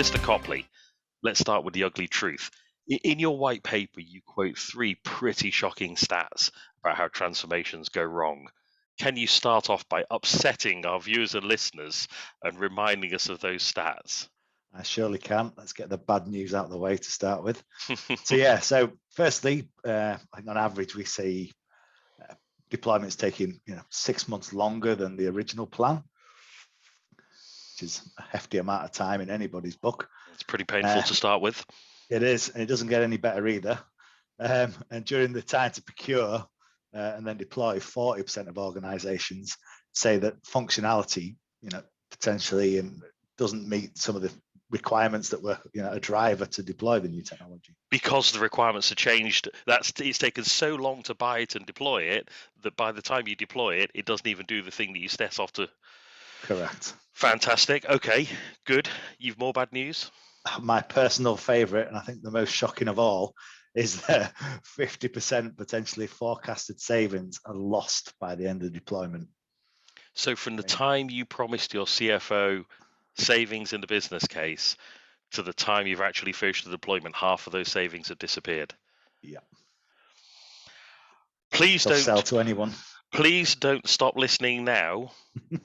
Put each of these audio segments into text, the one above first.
Mr. Copley, let's start with the ugly truth. In your white paper, you quote 3 pretty shocking stats about how transformations go wrong. Can you start off by upsetting our viewers and listeners and reminding us of those stats? I surely can. Let's get the bad news out of the way to start with. So firstly, I think on average we see deployments taking 6 months longer than the original plan, which is a hefty amount of time in anybody's book. It's pretty painful to start with. It is, and it doesn't get any better either. And during the time to procure and then deploy, 40% of organizations say that functionality, potentially doesn't meet some of the requirements that were a driver to deploy the new technology. Because the requirements are changed, it's taken so long to buy it and deploy it that by the time you deploy it, it doesn't even do the thing that you set off to. Correct. Fantastic. Okay, good. You've more bad news? My personal favorite, and I think the most shocking of all, is that 50% potentially forecasted savings are lost by the end of the deployment. So from the time you promised your CFO savings in the business case to the time you've actually finished the deployment, half of those savings have disappeared. Yeah. Please don't sell to anyone. Please don't stop listening now.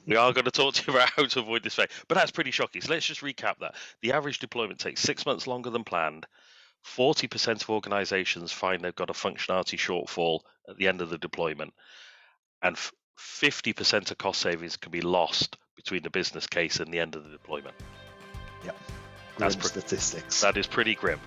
We are going to talk to you about how to avoid this fate. But that's pretty shocking. So let's just recap that. The average deployment takes 6 months longer than planned. 40% of organizations find they've got a functionality shortfall at the end of the deployment. And 50% of cost savings can be lost between the business case and the end of the deployment. Yep. That's statistics. That is pretty grim.